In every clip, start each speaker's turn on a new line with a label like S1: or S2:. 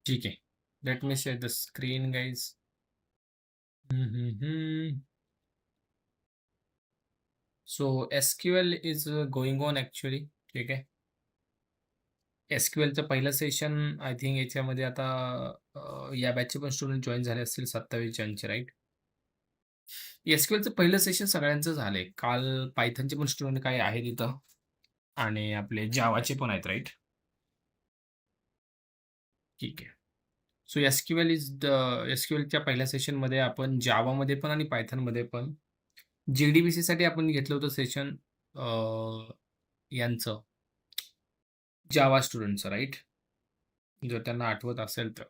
S1: ठीक आहे. Let me share the screen guys. So SQL is going on actually. ठीक आहे. SQLचं पहिलं सेशन आय थिंक याच्यामध्ये आता या बॅचचे पण स्टुडंट जॉइन झाले असतील 27 जॉनचे राईट. SQLचं पहिलं सेशन सगळ्यांचं झालंय. काल पायथनचे पण स्टुडंट काही आहेत इथं आणि आपले जावाचे पण आहेत राईट. ठीक आहे. सो SQLच्या पहिल्या सेशनमध्ये आपण जावामध्ये पण आणि पायथनमध्ये पण JDBCसाठी आपण घेतलं होतं सेशन यांचं जावा स्टुडंटचं राईट. जर त्यांना आठवत असेल तर.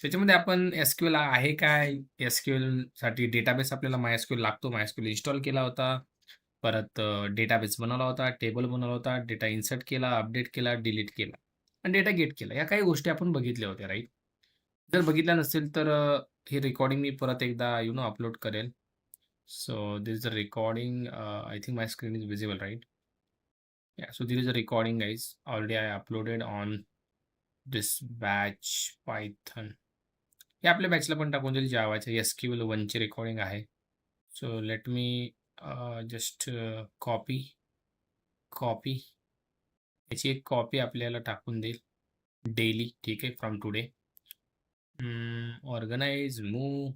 S1: त्याच्यामध्ये आपण SQL आहे काय? SQLसाठी डेटाबेस आपल्याला MySQL लागतो. MySQL इन्स्टॉल केला होता. परत डेटाबेस बनवला होता, टेबल बनवला होता, डेटा इन्सर्ट केला, अपडेट केला, डिलीट केला आणि डेटा गेट केला. या काही गोष्टी आपण बघितल्या होत्या राईट. जर बघितल्या नसतील तर ही रेकॉर्डिंग मी परत एकदा अपलोड करेल. So this is a recording. I think my screen is visible, right? Yeah. So there is a recording, guys. Already I uploaded on this batch Python. हे आपल्या बॅचला पण टाकून देईल जावाच्या SQL 1 ची रेकॉर्डिंग आहे. So let me just copy याची एक copy आपल्याला टाकून देईल डेली. ठीक आहे, from today. Organize move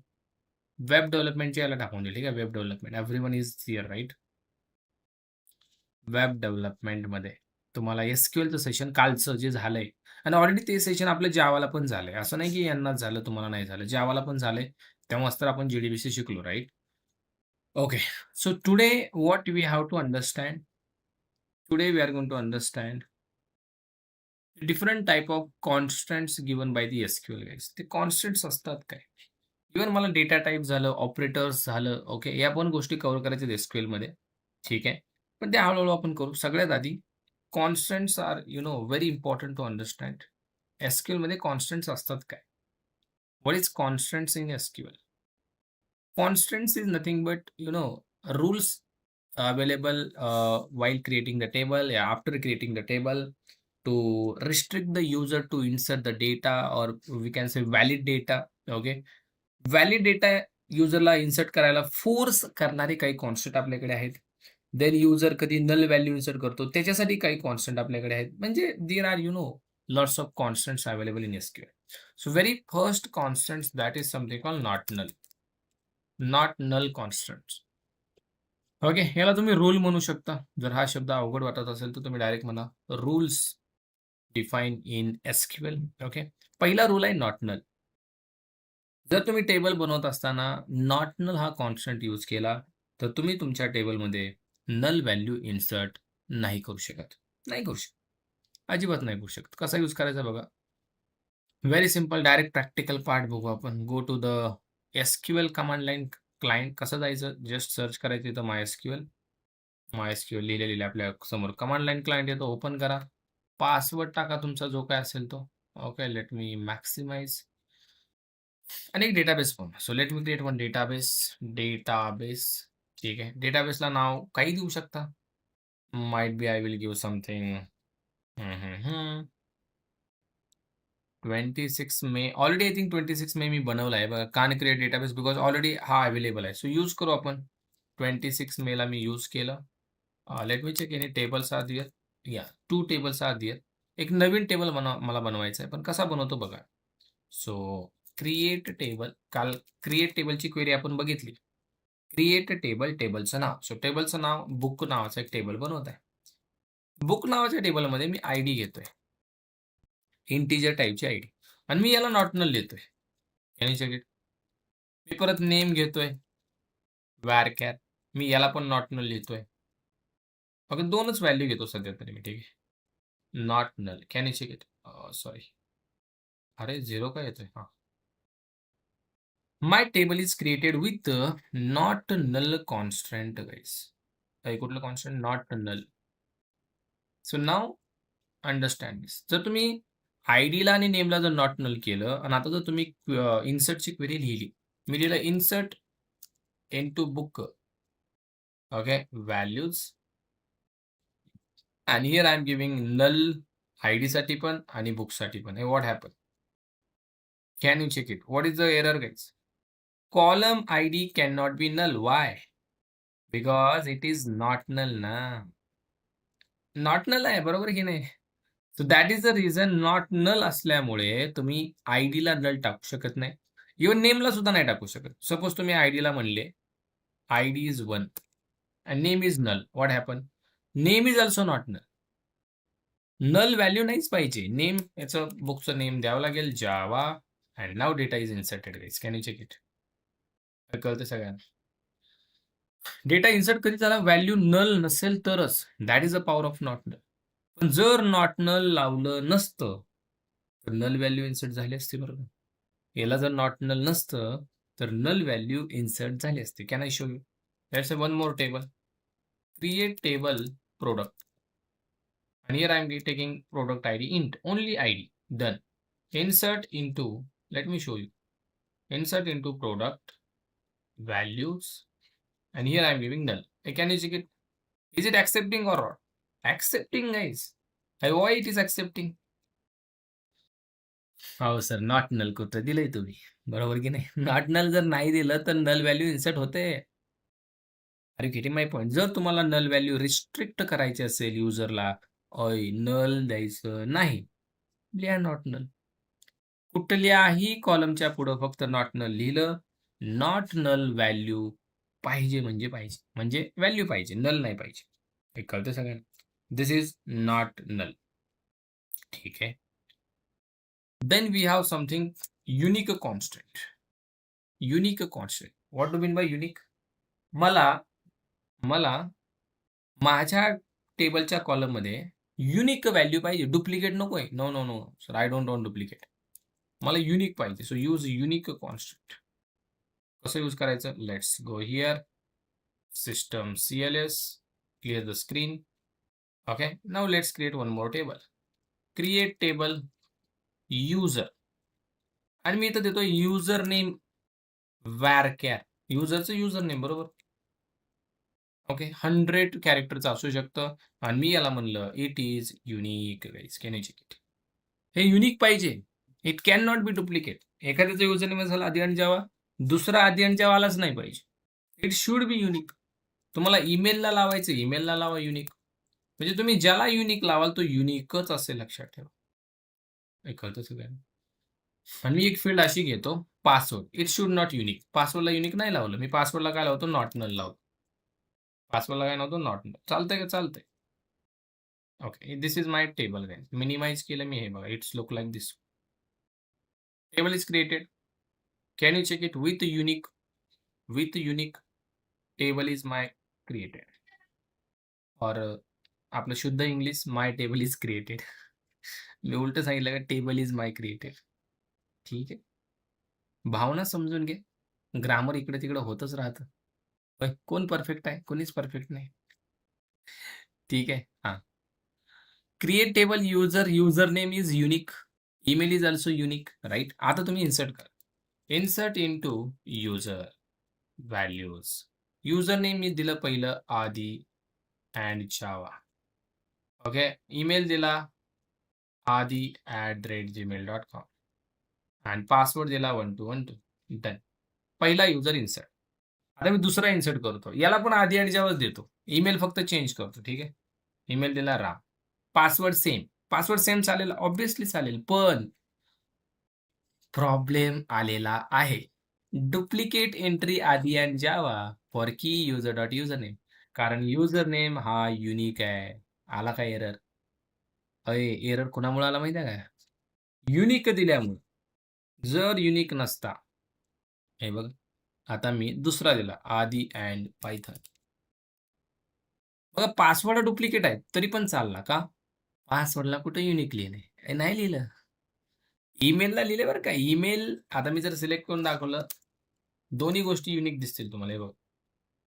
S1: web डेव्हलपमेंटची याला टाकून देईल. ठीक आहे, web development everyone is here right. Web डेव्हलपमेंटमध्ये तुम्हाला SQLचं सेशन कालचं जे झालंय आणि ऑलरेडी ते सेशन आपलं जावाला पण झालंय. असं नाही की यांनाच झालं, तुम्हाला नाही झालं. जावाला पण झालंय. तेव्हाच तर आपण JDBC शिकलो, right? Okay. So today what we have to understand? Today we are going to understand different type of constants given by the SQL guys. ते कॉन्स्टंट्स असतात काय? इव्हन मला डेटा टाइप झालं, ऑपरेटर्स झालं, ओके. या पण गोष्टी कव्हर करायच्या आहेत SQLमध्ये. ठीक आहे. पण ते हळू आपण करू. सगळ्यात आधी constants are very important to understand. SQLमध्ये कॉन्स्टंट्स असतात काय? What is constants in SQL? Constants is nothing but rules available while creating the table. Yeah, after creating the table to restrict the user to insert the data, or we can say valid data. Okay, valid data युजरला insert करायला force करणारे काही constant आपल्याकडे आहेत. Then user कधी null value insert करतो त्याच्यासाठी काही कॉन्स्टंट आपल्याकडे आहेत. म्हणजे there are lots of constants available in SQL. So very first constant that is something call not null constants. Okay, याला तुम्ही रूल म्हणू शकता. जर हा शब्द अवघड वाटत असेल तर तुम्ही डायरेक्ट म्हणा rules define in SQL. Okay, पहिला रूल आहे नॉट नल. जर तुम्ही टेबल बनवत असताना नॉट नल हा कॉन्स्टंट यूज केला तर तुम्ही तुमच्या टेबलमध्ये नल व्हॅल्यू इन्सर्ट नाही करू शकत. नाही करू शकत, अजिबात नाही करू शकत. कसा यूज करायचा बघा. Very simple, direct practical part बघू आपण. Go to the SQL command line client. कसं जायचं? जस्ट सर्च करायचं इथं MySQL लिहिलेलं आपल्या समोर कमांड लाईन क्लायंट येतो. ओपन करा. पासवर्ड टाका तुमचा जो काय असेल तो. ओके, लेट मी मॅक्सिमाइज आणि एक डेटाबेस पण. So let me create one database. ठीक आहे. डेटाबेसला नाव काही देऊ शकता. Might be I will give something 26 May. Already I think 26 May मी बनवला आहे बघा. Can't create database because already हा अवेलेबल आहे. सो यूज करू आपण. 26 मेला मी यूज केलं. Let me check any tables are there. या 2 टेबल्स आर दियर. एक नवीन टेबल मला बनवायचा आहे. पण कसा बनवतो बघा. So create table. काल क्रिएट टेबलची क्वेरी आपण बघितली. क्रिएट टेबल, टेबलचं नाव. सो टेबलचं नाव बुक नावाचं एक टेबल बनवत आहे. बुक नावाच्या टेबलमध्ये मी ID घेतोय. इंटिजर टाईपची ID आणि मी याला नॉट नल देतोय. Can check it. मी परत नेम घेतोय varchar. मी याला पण नॉट नल लिहितोय. फक्त 2च व्हॅल्यू घेतो सध्या तरी मी. ठीक आहे. Not null. Can you check it? Sorry. अरे 0 का येतोय? हां. My table is created with not null constant guys. कुठलं constant? Not null. So now understand this. जर तुम्ही आयडीला आणि नेमला जर नॉट नल केलं आणि आता जर तुम्ही इन्सर्टची क्वेरी लिहिली. मी लिहिलं insert into book. Okay, values, and here I am giving null ID साठी पण आणि book साठी पण. हे what happened? Can you check it? What is the error, guys? Column ID cannot be null. Why? Because it is not null ना. Not null आहे, बरोबर की नाही? So that is the reason. Not null असल्यामुळे तुम्ही आयडीला null टाकू शकत नाही. इव्हन नेमला सुद्धा नाही टाकू शकत. सपोज तुम्ही आयडीला म्हणले ID is 1 and name is null. What happen? Name is also not null. Null value नाहीच पाहिजे. नेम, याचं बुकचं नेम द्यावं लागेल Java and now data is inserted guys. Can you check it? कळतं सगळ्यांना? डेटा इन्सर्ट कधी झाला व्हॅल्यू नल नसेल तरच. That is the power of not null. पण जर नॉट नल लावलं नसतं तर नल व्हॅल्यू इन्सर्ट झाली असते, बरोबर. याला जर नॉट नल नसतं तर नल व्हॅल्यू इन्सर्ट झाली असते. Can I show you? Let's say one more table. Create table product. And here I am taking product ID int, only ID. Done. Insert into, let me show you. Insert into product values. And here I am giving null. Can you check it? Is it accepting or not? Accepting, guys. Why it is accepting? हो sir, not null कुठं दिलंय तुम्ही, बरोबर की नाही? Not null जर नाही दिलं तर नल व्हॅल्यू इन्सर्ट होते. अरे गेटिंग माय पॉईंट. जर तुम्हाला नल व्हॅल्यू रिस्ट्रिक्ट करायची असेल युजरला, नल द्यायचं नाही, लिहा नॉट नल. कुठल्याही कॉलमच्या पुढं फक्त नॉट नल लिहिलं. नॉट नल व्हॅल्यू पाहिजे म्हणजे पाहिजे, म्हणजे व्हॅल्यू पाहिजे, नल नाही पाहिजे. हे कळतं सगळ्यांना? This is not null. ठीक आहे. Then we have something unique constant. Unique constant. What do mean by unique? मला माझ्या टेबलच्या कॉलममध्ये युनिक व्हॅल्यू पाहिजे, डुप्लिकेट नको आहे. No no no sir, I don't want duplicate. मला युनिक पाहिजे. So use unique constant. कसं यूज करायचं? Let's go here. System CLS. Clear the screen. Okay. Now let's create one more table. Create table user. आणि मी इथं देतो user name varchar. युजरचं user name, बरोबर. ओके. 100 कॅरेक्टरचं असू शकतं. आणि मी याला म्हणलं it is unique guys. Can you check it? हे युनिक पाहिजे. It can not B duplicate. एखाद्याचं युजर नेम झाला आधी आणि जावा, दुसरा आधी आणि जावालाच नाही पाहिजे. It should B unique. तुम्हाला ईमेलला लावायचं, ईमेलला लावा युनिक. म्हणजे तुम्ही ज्याला युनिक लावाल तो युनिकच असेल, लक्षात ठेवा. हे कळतं सगळ्यांना? आणि मी एक फील्ड अशी घेतो, password. It should not unique. पासवर्डला युनिक नाही लावलं मी. पासवर्डला काय लावतो? नॉट नल लावतो. पासवर्डला काय नव्हतं? Not null. चालतंय का? चालतंय. Okay. This is my table guys. Minimize केलं मी. हे बघा, it's look like this. Table is created. Can you check it? With unique. With unique table is my created. और आपलं शुद्ध English, my table is created. मी उलट सांगितलं का? Table is my created. ठीक आहे. भावना समजून घे. ग्रामर इकडे तिकडे होतच राहतं. कोण परफेक्ट आहे? कोणीच परफेक्ट नाही. ठीक आहे. हां. Create table user. User name is unique. Email is also unique, right? आता तुम्ही इन्सर्ट करा. Insert into user values. User name मी दिलं पहिलं आदी अँड जावा. ओके. ईमेल दिला adi@gmail.com. आणि पासवर्ड दिला 1212. डन. पहिला युजर इन्सर्ट. आता मी दुसरा इन्सर्ट करतो. याला पण आधी आणि जावाच देतो. ईमेल फक्त चेंज करतो. ठीक आहे. ईमेल दिला Ram. Password same. Password same चालेल, ऑब्व्हियसली चालेल. पण प्रॉब्लेम आलेला आहे. डुप्लिकेट एंट्री आधी आणि जावा फॉर की युजर डॉट युजर नेम. कारण युजर नेम हा युनिक आहे. आला का एरर? एरर कोणामुळे आला माहिती आहे का? युनिक दिल्यामुळे. जर युनिक नसता, हे बघ, आता मी दुसरा दिला आदी अँड पायथन. बघा, पासवर्ड डुप्लिकेट आहे तरी पण चालला का? पासवर्डला कुठं युनिक लिहिले? नाही लिहिलं. ईमेलला लिहिले बरं का. ईमेल आता मी जर सिलेक्ट करून दाखवलं, दोन्ही गोष्टी युनिक दिसतील तुम्हाला. हे बघ,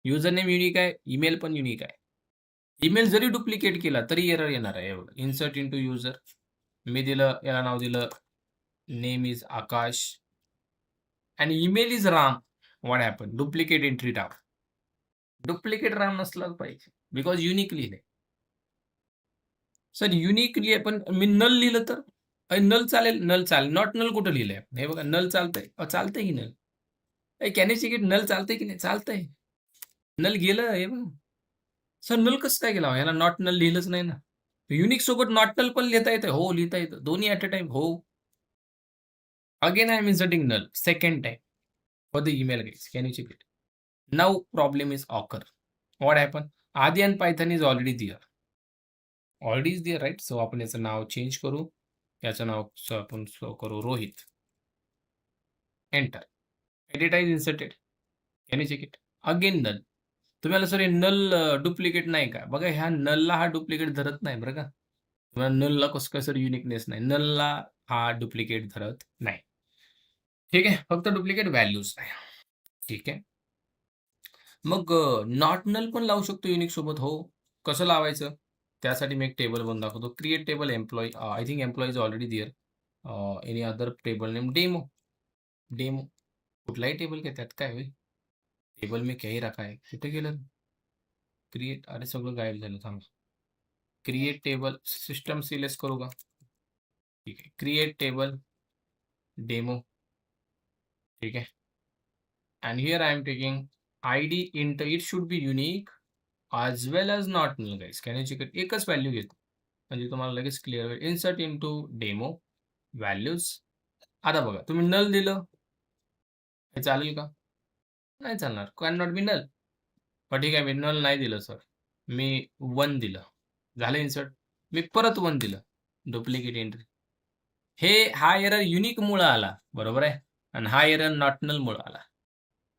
S1: युजर नेम युनिक आहे, ईमेल पण युनिक आहे. ईमेल जरी डुप्लिकेट केला तरी एरर येणार आहे. एवढं. Insert into user. मी दिलं, याला नाव दिलं name is Akash and email is Ram. What happen? Duplicate entry टाक. डुप्लिकेट राम नसलाच पाहिजे, बिकॉज युनिक लिहिले. सर युनिक लिहिले पण मी नल लिहिलं तर नल चालेल, नल चालेल. नॉट नल कुठं लिहिलंय? हे बघा नल चालतंय. चालतंय की null. Can you check it null चालतंय की नाही? चालतंय. नल गेलं हे बघा. सर नल कसं काय गेला? ह्याला नॉट नल लिहिलंच नाही ना. युनिक सोबत नॉट नल पण लिहिता येतं. हो, लिहिता येतं. दोन्ही ॲट अ टाईम. हो. Again, I am inserting null. Second time for the email guys. Can you check it? Now problem is occur. What happened? Adi and Python is already there. Already is there, right? So आपण याचं नाव change करू. याचं नाव आपण करू Rohit. Enter. Edit is inserted. Can you check it? Again null. तुम्हाला sir हे null duplicate नाही का? बघा ह्या नलला हा डुप्लिकेट धरत नाही बरं का. तुम्हाला नलला कसं काय सर युनिकनेस नाही. नलला हा डुप्लिकेट धरत नाही. ठीक आहे. फक्त डुप्लिकेट व्हॅल्यूज आहे. ठीक आहे. मग नॉट नल पण लावू शकतो युनिक सोबत. हो. कसं लावायचं? त्यासाठी मी एक टेबल बनवून दाखवतो. Create table employee I think employee is already there. Any other table name demo. Demo. कुठलाही टेबल घ्या त्यात काय होईल? टेबल मी काही रखा आहे. कुठे गेलं? क्रिएट अरे सगळं गायब झालं थांबा. क्रिएट टेबल सिस्टम सिलेक्ट करू का? ठीक आहे. Create table demo. ठीक आहे. And here I am taking ID int. It should be unique as well as not null guys. Can you check it? एकच व्हॅल्यू घेतो म्हणजे तुम्हाला लगेच क्लिअर होईल. Insert into demo values. आता बघा तुम्ही नल दिलं हे चालेल का? नाही चालणार. Can not be null. पण ठीक आहे मी नल नाही दिलं सर. मी 1 दिलं. झालं इन्सर्ट. मी परत 1 दिलं. Duplicate entry. हा एरर युनिक मुळे आला बरोबर आहे आणि हा एरर नॉट नल मुळे आला.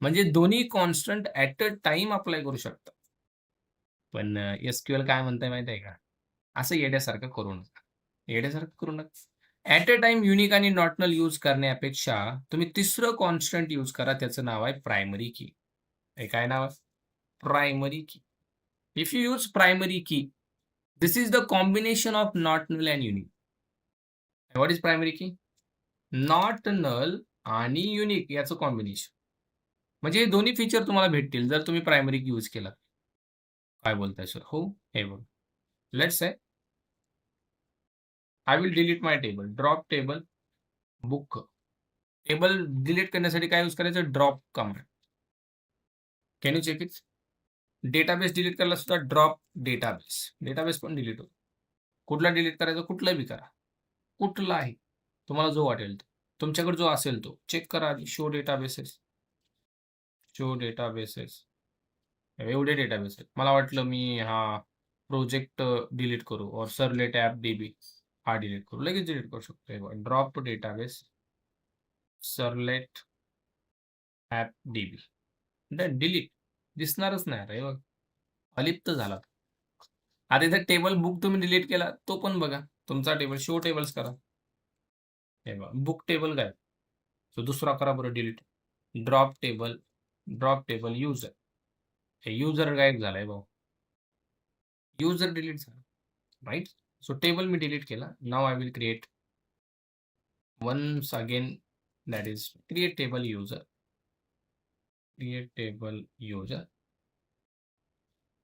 S1: म्हणजे दोन्ही constant at a time apply करू शकता. पण एस-क्यू-एल काय म्हणतंय माहिती आहे का? असं येड्यासारखं करू नका. येड्यासारखं करू नका. ॲट अ टाईम युनिक आणि नॉट नल यूज करण्यापेक्षा तुम्ही तिसरं कॉन्स्टंट यूज करा. त्याचं नाव आहे प्रायमरी की. हे काय नाव आहे? प्रायमरी की. If you use primary key, this is the combination of not null and unique. What is primary key? Not null आणि युनिक याचं कॉम्बिनेशन. म्हणजे हे दोन्ही फीचर तुम्हाला भेटतील जर तुम्ही प्रायमरी की यूज केलात. काय बोलताय सर? हो, हे बघा. Let's say I will delete my table. Drop table book. Table delete करण्यासाठी काय यूज करायचं? Drop command. Can you check it? Database delete करायला सुद्धा ड्रॉप डेटाबेस. डेटाबेस पण डिलीट होतो. कुठला डिलीट करायचा? कुठलाही करा. कुठलाही. तुम्हाला जो वाटेल तो. तुमच्याकडे जो असेल तो. चेक करा आधी. Show databases. Show databases. एवढे डेटाबेस आहेत. मला वाटलं मी हा प्रोजेक्ट डिलीट करू और सर्वलेट ॲप डीबी हा डिलीट करू. लगेच डिलीट करू शकतो. हे बघा drop database servlet app DB. Done delete. दिसणारच नाही आता हे बघा. अलिप्त झाला. आता इथे टेबल बुक तुम्ही डिलीट केला तो पण बघा. तुमचा टेबल शो टेबल्स करा. हे बघा बुक टेबल गायब. तो दुसरा करा बरं डिलीट. Drop table user. हे युजर गायब झालाय भाऊ. युजर डिलीट झाला. राईट? सो टेबल मी डिलीट केला. Now I will create once again that is create table user. Create table user.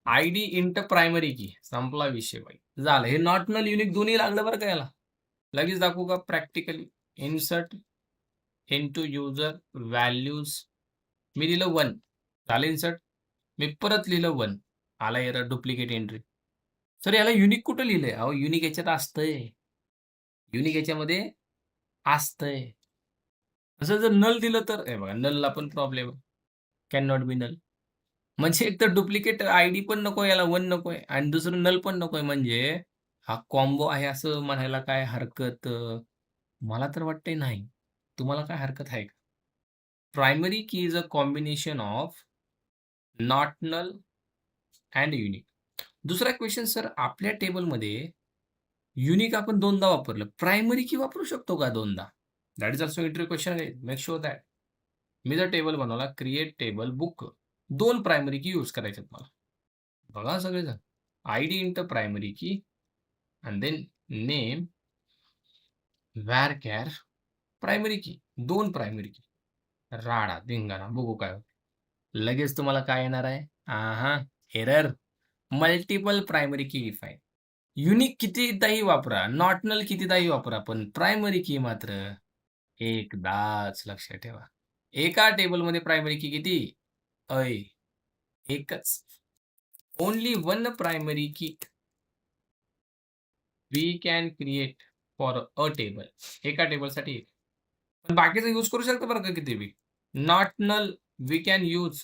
S1: ID int primary की. संपला विषय भाई. झालं. हे नॉट नल युनिक दोन्ही लागलं बरं का याला. लगेच दाखवू का practically? Insert into user values. मी दिलं 1. झालं इन्सर्ट. मी परत लिहिलं 1. आला एरर डुप्लिकेट एंट्री. सर याला युनिक कुठं लिहिलंय? अहो युनिक याच्यात असतंय. युनिक याच्यामध्ये असतंय. असं जर नल दिलं तर हे बघा नलला पण प्रॉब्लेम आहे. Can not be null. म्हणजे एक तर डुप्लिकेट आयडी पण नको याला 1 नकोय आणि दुसरं नल पण नकोय म्हणजे हा कॉम्बो आहे असं म्हणायला काय हरकत मला तर वाटतंय नाही. तुम्हाला काय हरकत आहे का? Primary key is a combination of not null and unique. दुसरा क्वेश्चन सर आपल्या टेबलमध्ये युनिक आपण 2दा वापरलं. प्रायमरी की वापरू शकतो का 2दा? That is also interesting question. Make sure that. मी जर टेबल बनवला create table book 2 primary key use करायचे मला. बघा सगळेजण. ID int primary key and then name varchar primary key. 2 primary की. राडा धिंगाणा बघू काय होतं. लगेच तुम्हाला काय येणार आहे? एरर. मल्टिपल प्रायमरी की डिफाईन. युनिक कितीदाही वापरा, नॉट नल कितीदाही वापरा, पण प्रायमरी की मात्र एकदाच लक्षात ठेवा. एका टेबलमध्ये प्रायमरी की किती? अय, एकच. Only one primary key we can create for a table. एका टेबलसाठी एक. पण बाकीचं यूज करू शकतो बरं का किती बी. Not null we can use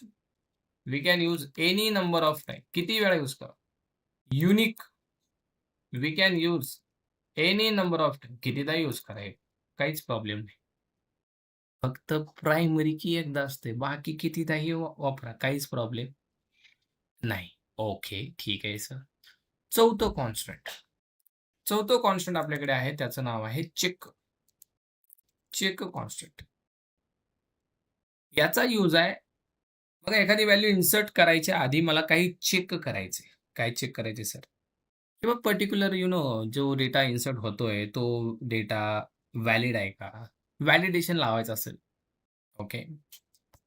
S1: any number of time. किती वेळा यूज करा. Unique we can use any number of time. कितीदा यूज करा हे. काहीच प्रॉब्लेम नाही. फक्त प्रायमरी की एकदा असते. बाकी कितीदाही वापरा. काहीच प्रॉब्लेम नाही. ओके. ठीक आहे सर. चौथं कॉन्स्टंट. चौथं कॉन्स्टंट आपल्याकडे आहे. त्याचं नाव आहे चेक. Check constant. याचा यूज आहे बघा एखादी व्हॅल्यू इन्सर्ट करायच्या आधी मला काही चेक करायचे. काय चेक करायचे सर? किंवा पर्टिक्युलर जो डेटा इन्सर्ट होतोय तो डेटा व्हॅलिड आहे का? व्हॅलिडेशन लावायचं असेल. ओके.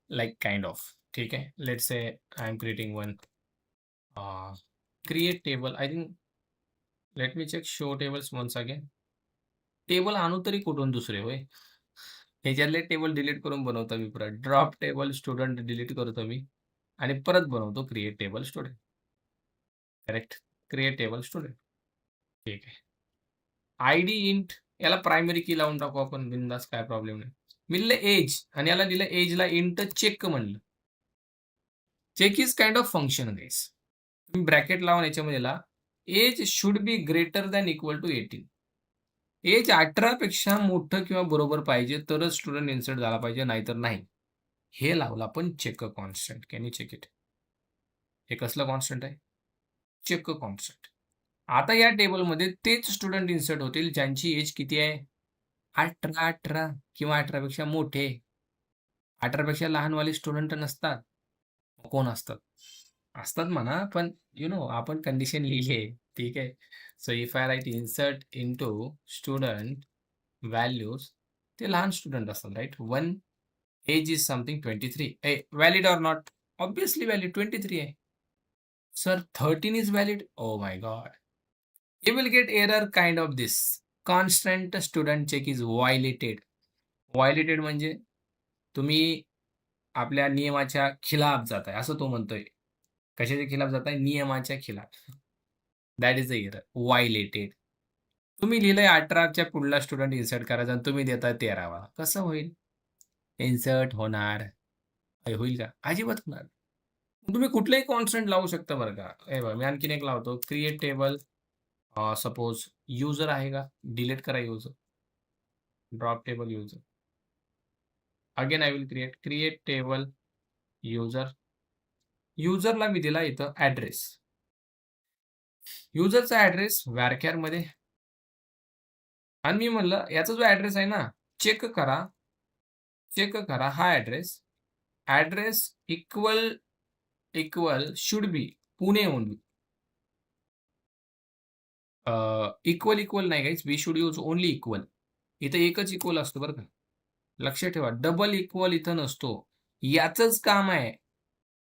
S1: Like kind of. ठीक आहे. Let's say I am creating one create table. I think let me check show tables once again. Table आणू तरी कुठून दुसरे होय? ह्याच्यातले टेबल डिलीट करून बनवतो मी परत. ड्रॉप टेबल स्टुडंट डिलीट करतो मी आणि परत बनवतो create table student. Correct. Create table student. ठीक आहे. आयडी इंट याला प्रायमरी की लावून टाकू आपण बिंदास काय प्रॉब्लेम नाही. मी लिहिलं एज आणि याला दिलं एजला इंट चेक म्हणलं. Check is kind of function guys. तुम्ही ब्रॅकेट लावून याच्यामध्ये ला age should be greater than equal to 18. Age 18 पेक्षा मोठं किंवा बरोबर पाहिजे तरच स्टुडंट इन्सर्ट झाला पाहिजे नाहीतर नाही. हे लावलं आपण check constant. Can you check it? हे कसलं कॉन्स्टंट आहे? Check constant. आता या टेबलमध्ये तेच स्टुडंट इन्सर्ट होतील ज्यांची एज किती आहे? 18 किंवा 18 पेक्षा मोठे. 18 पेक्षा लहानवाले स्टुडंट नसतात. कोण असतात? असतात म्हणा, पण आपण कंडिशन लिहिली आहे. ठीक आहे. So if I write insert into student values, ते लहान स्टुडंट असतात right. One age is something 23. Valid or not? Obviously valid. 23 आहे. Sir 13 is valid. Oh my god. You will get error kind of this. Constant student check is violated. Violated म्हणजे तुम्ही आपल्या नियमाच्या खिलाफ जाताय असं तो म्हणतोय. कशाच्या खिलाफ जाताय? नियमाच्या खिलाफ. That is the error. व्हायलेटेड. तुम्ही लिहिलंय 18च्या पुढला स्टुडंट इन्सर्ट करायचा आणि तुम्ही देताय 13वा. कसं होईल? इन्सर्ट होणार. होईल का? अजिबात होणार. तुम्ही कुठलंही कॉन्स्टंट लावू शकता बरं का. हे बघा मी आणखीन एक लावतो. Create table. सपोज युजर आहे का? डिलीट करा user. Drop table user. Again I will create table user. युजरला मी दिला इथं ॲड्रेस. युजरचा ॲड्रेस व्यारकॅरमध्ये आणि मी म्हणलं याचा जो ॲड्रेस आहे ना, चेक करा. चेक करा हा address. Address equal should be Pune only. Equal नाही guys. We should use only equal. इथं एकच इक्वल असतो बरं का. लक्षात ठेवा. डबल इक्वल इथं नसतो. याचंच काम आहे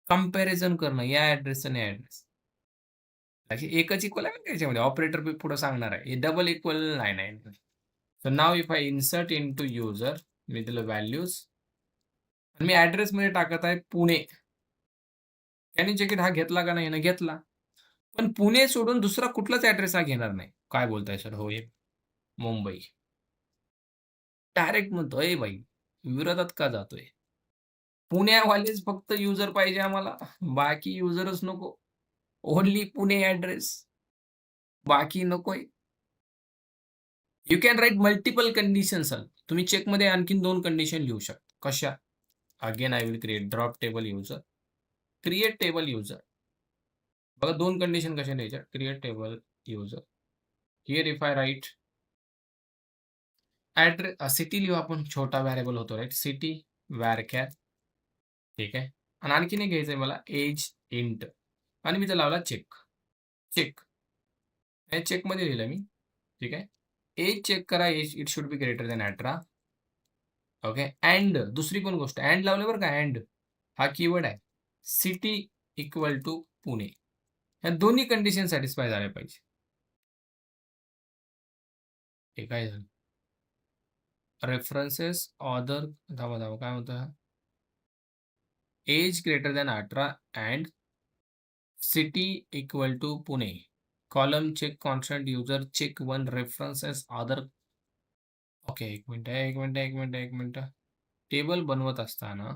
S1: कंपॅरिझन करणं या ॲड्रेस आणि ॲड्रेस. एकच इक्वल आहे ना त्याच्यामध्ये. ऑपरेटर पुढे सांगणार आहे. हे डबल इक्वल नाही. So now if I insert into user, मी दिलं व्हॅल्यूज आणि मी ॲड्रेसमध्ये टाकत आहे पुणे. त्याने चेक हा घेतला का नाही ना? घेतला. पण पुणे सोडून दुसरा कुठलाच ॲड्रेस हा घेणार नाही. काय बोलताय सर? हो, हे मुंबई. डायरेक्ट म्हणतो, "ए भाई, विरोधात का जातोय? पुण्यावालेच फक्त युजर पाहिजे आम्हाला. बाकी युजरच नको. Only Pune address. बाकी नकोय." You can right multiple condition sir. तुम्ही चेकमध्ये आणखीन 2 कंडिशन लिहू शकता. कशा? Again I will create drop table user. Create table user. बघा 2 कंडिशन कशा लिहायच्या? Create table user. Here if I right city लिहू आपण. छोटा व्हेरिएबल होतो राइट. सिटी व्यारकॅर. ठीक आहे. आणि आणखीन एक घ्यायचंय मला एज इंट आणि मी लावला चेक. चेक. हे चेकमध्ये लिहिलं मी. ठीक आहे. एज चेक करा. Age it should be greater than 18. Okay. And दुसरी पण गोष्ट अँड लावलं बरं का. अँड हा कीवर्ड आहे. City equal to Pune. ह्या दोन्ही कंडिशन सॅटिस्फाय झाल्या पाहिजे. हे काय झालं? रेफरन्सेस ऑदर थांबा, थांबा काय होतं? Age greater than 18 and city equal to Pune. Column check constant user check one references other. Okay, एक मिनिट आहे, एक मिनिट आहे, एक मिनिट आहे, एक मिनिट. टेबल बनवत असताना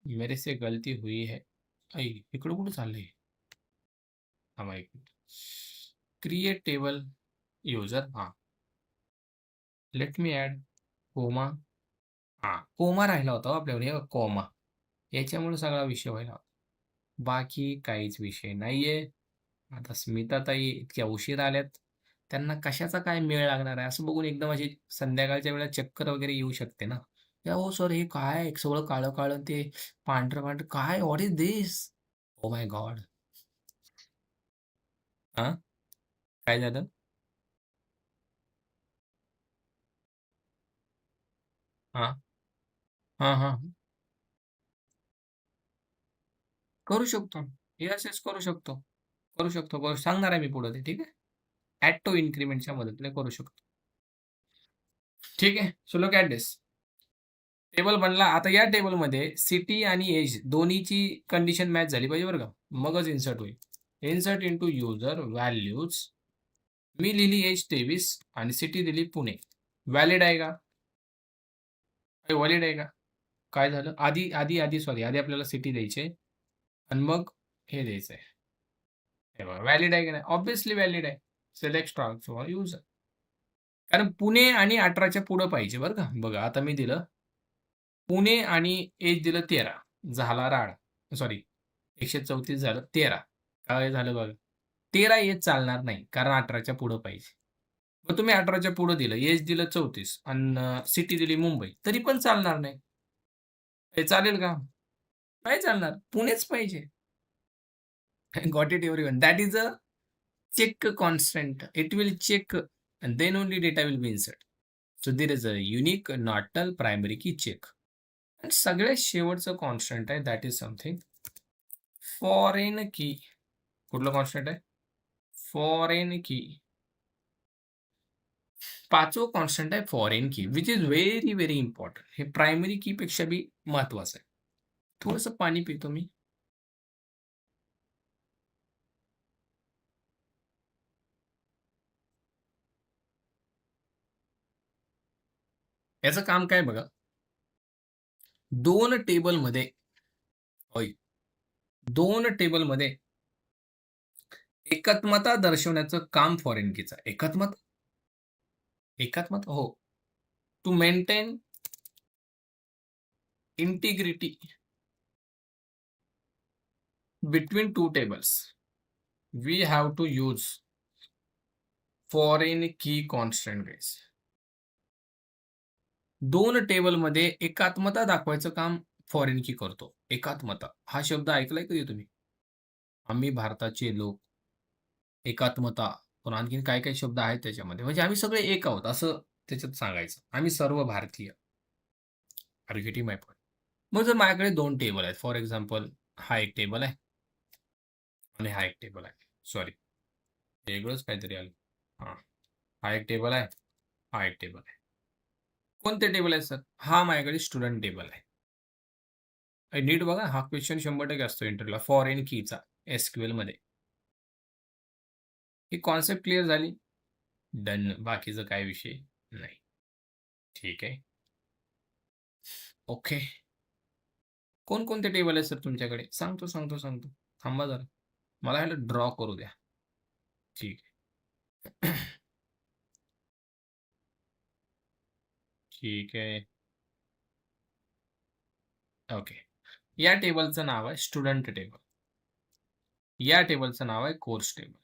S1: मेरे से गलती हुई है. आई इकडं कुठं चाललंय? थांबा एक मिनिट. Create table user. हां, लेट मी ॲड कोमा. हां, कोमा राहिला होता हो आपल्याकडे. हे बघा, कोमा. याच्यामुळे सगळा विषय व्हायला. बाकी काहीच विषय नाहीये. आता स्मिताताई इतक्या उशिरा आल्यात. त्यांना कशाचा काय मेळ लागणार आहे? असं बघून एकदम अशी संध्याकाळच्या वेळेला चक्कर वगैरे येऊ शकते ना. "हो सर, हे काय सगळं काळं-काळं ते पांढरं-पांढरं काय? What is this?" Oh my God! हां, काय झालं? हां, हां, हां. करू शकतो. येस, येस करू शकतो. करू शकतो. सांगणार आहे मी पुढं ते, ठीक आहे? ऑटो इन्क्रिमेंटच्या मदतीने करू शकतो. ठीक आहे. So look at this. Table बनला. आता या टेबलमध्ये सिटी आणि एज दोन्हीची कंडिशन मॅच झाली पाहिजे बरं का. मगच इन्सर्ट होईल. Insert into user values. मी लिहिली एज 23 आणि सिटी दिली पुणे. व्हॅलिड आहे का? व्हॅलिड आहे का? काय झालं? आधी सॉरी आधी आपल्याला सिटी द्यायची आहे आणि मग हे द्यायचं आहे. हे बघा व्हॅलिड आहे की नाही? ऑब्व्हियसली व्हॅलिड आहे. Select star for user. कारण पुणे आणि 18च्या पुढं पाहिजे बरं का. बघा आता मी दिलं पुणे आणि एज दिलं 13. झाला राड. सॉरी 134 झालं 13. काय झालं बघा. 13 एज चालणार नाही कारण 18च्या पुढं पाहिजे. मग तुम्ही 18च्या पुढं दिलं, एज दिलं 34 आणि सिटी दिली मुंबई, तरी पण चालणार नाही. हे चालेल का? नाही चालणार. पुणेच पाहिजे. Got it everyone. That is a check constant. It will check and then only data will be insert. So there is a unique nocturnal primary key check. आणि सगळ्यात शेवटचं कॉन्स्टंट आहे दॅट इज समथिंग फॉरेन की. कुठलं constant आहे? Foreign की. पाचवं constant आहे फॉरेन की which is very very important. हे प्रायमरी की पेक्षा बी महत्वाचं आहे. थोडंसं पाणी पितो मी. याचं काम काय बघा. दोन टेबलमध्ये होय, दोन टेबलमध्ये एकात्मता दर्शवण्याचं काम फॉरेन कीचं आहे. एकात्मता एकात्मता हो. To maintain integrity between two tables, we have to use foreign key constant guys. दोन टेबलमध्ये एकात्मता दाखवायचं काम फॉरेन की करतो. एकात्मता हा शब्द ऐकलाय कधी तुम्ही? आम्ही भारताचे लोक, एकात्मता, पण आणखीन काय काय शब्द आहेत त्याच्यामध्ये. म्हणजे आम्ही सगळे एक आहोत असं त्याच्यात सांगायचं. आम्ही सर्व भारतीय. Are you getting my point? मग जर माझ्याकडे दोन टेबल आहेत, फॉर एक्झाम्पल हा एक टेबल आहे आणि हा एक टेबल आहे. सॉरी, वेगळंच काहीतरी आलं. हां, हा एक टेबल आहे, हा एक टेबल आहे. कोणते टेबल आहे सर? हा माझ्याकडे स्टुडंट टेबल आहे. नीट बघा, हा क्वेश्चन 100% असतो इंटरव्ह्यूला फॉरेन कीचा एसक्यूएल मध्ये. ही कॉन्सेप्ट क्लिअर झाली? डन. बाकीचा काय विषय नाही. ठीक आहे. ओके. कोणकोणते टेबल आहे सर तुमच्याकडे? सांगतो. थांबा जरा. मला ह्याला ड्रॉ करू द्या. ठीक आहे. ठीक आहे. ओके. या टेबलचं नाव आहे स्टुडंट टेबल. या टेबलचं नाव आहे कोर्स टेबल.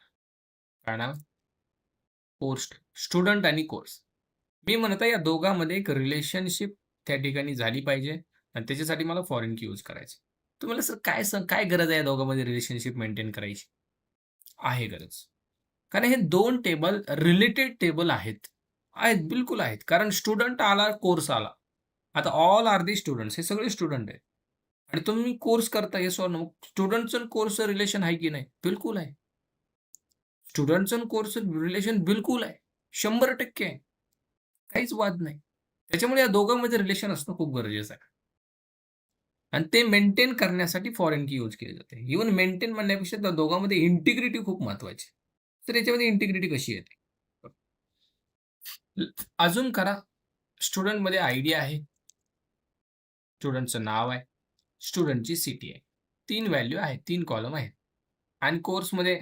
S1: काय नाव? कोर्स. स्टुडंट आणि कोर्स. मी म्हणत आहे या दोघांमध्ये एक रिलेशनशिप त्या ठिकाणी झाली पाहिजे आणि त्याच्यासाठी मला फॉरेन की यूज करायची. तुम्हाला सर काय गरज आहे या दोघांमध्ये रिलेशनशिप मेंटेन करायची? आहे गरज. कारण हे दोन टेबल रिलेटेड टेबल आहेत. आहेत, बिलकुल आहेत. कारण स्टुडंट आला, कोर्स आला. आता ऑल आर दी स्टुडंट्स. हे सगळे स्टुडंट आहेत. आणि तुम्ही कोर्स करता येस ऑर नो. स्टुडंटचं आणि कोर्सचं रिलेशन आहे की नाही? बिलकुल आहे. स्टुडंटचं आणि कोर्सचं रिलेशन बिलकुल आहे. 100% काहीच वाद नाही. त्याच्यामुळे या दोघांमध्ये रिलेशन असणं खूप गरजेचं आहे. आणि ते मेंटेन करण्यासाठी फॉरेन की यूज केली जाते. इव्हन मेंटेन म्हणण्यापेक्षा त्या दोघांमध्ये इंटिग्रिटी खूप महत्त्वाची. तर याच्यामध्ये इंटिग्रिटी कशी येते? अजून करा, स्टुडंटमध्ये आयडी आहे, स्टुडंटचं नाव आहे, स्टुडंटची सिटी आहे. 3 व्हॅल्यू आहेत, 3 कॉलम आहेत. आणि कोर्समध्ये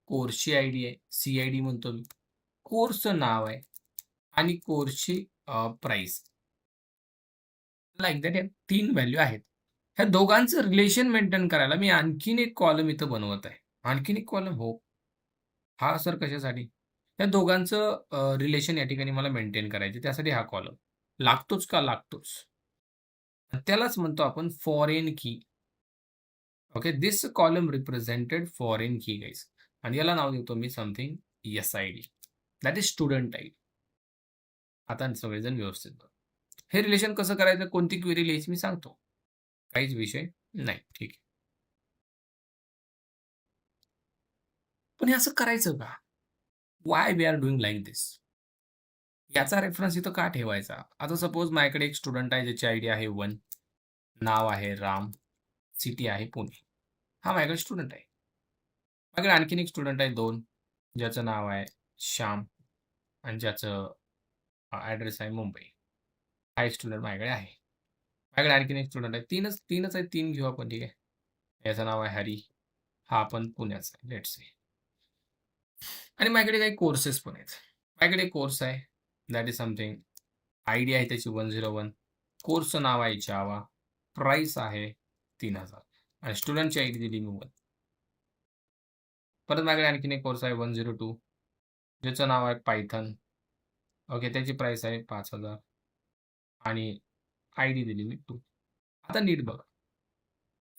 S1: कोर्सची आयडी आहे, सी-आय-डी म्हणतो मी. कोर्सचं नाव आहे आणि कोर्सची प्राईस. लाइक दॅट या 3 व्हॅल्यू आहेत. ह्या दोघांचं रिलेशन मेंटेन करायला मी आणखीन एक कॉलम इथं बनवत आहे. आणखीन एक कॉलम? हो. हा सर कशासाठी? या दोघांचं रिलेशन या ठिकाणी मला मेंटेन करायचे. त्यासाठी हा कॉलम. लागतोच का? लागतोच. त्यालाच म्हणतो आपण फॉरेन की. Okay. This column represented foreign की गाईज. आणि याला नाव देतो me something S-I-D. That is student ID. आता सगळेजण व्यवस्थित बघा. हे रिलेशन कसं करायचं? कोणती क्वेरी लिहायची मी सांगतो. काहीच विषय नाही. ठीक आहे. पण हे असं करायचं का? Why we are doing like this? याचा रेफरन्स इथं का ठेवायचा? आता सपोज माझ्याकडे एक स्टुडंट आहे ज्याची आयडी आहे 1, नाव आहे राम, सिटी आहे पुणे. हा माझ्याकडे स्टुडंट आहे. माझ्याकडे आणखीन एक स्टुडंट आहे 2, ज्याचं नाव आहे श्याम आणि ज्याचं ॲड्रेस आहे मुंबई. हा एक स्टुडंट माझ्याकडे आहे. माझ्याकडे आणखीन एक स्टुडंट आहे. 3च आहेत, 3 घेऊ आपण, ठीक आहे. याचं नाव आहे हरी. हा पण पुण्याचा आहे, लेट्स से. आणि माझ्याकडे काही कोर्सेस पण आहेत. माझ्याकडे कोर्स आहे, दॅट इज समथिंग आयडी आहे त्याची 101. कोर्सचं नाव आहे जावा. प्राईस आहे 3000 आणि स्टुडंटची आयडी दिली मी 1. परत माझ्याकडे आणखीन एक कोर्स आहे 102, ज्याचं नाव आहे पायथन. ओके, त्याची प्राईस आहे 5000 आणि आयडी दिली मी 2. आता नीट बघा.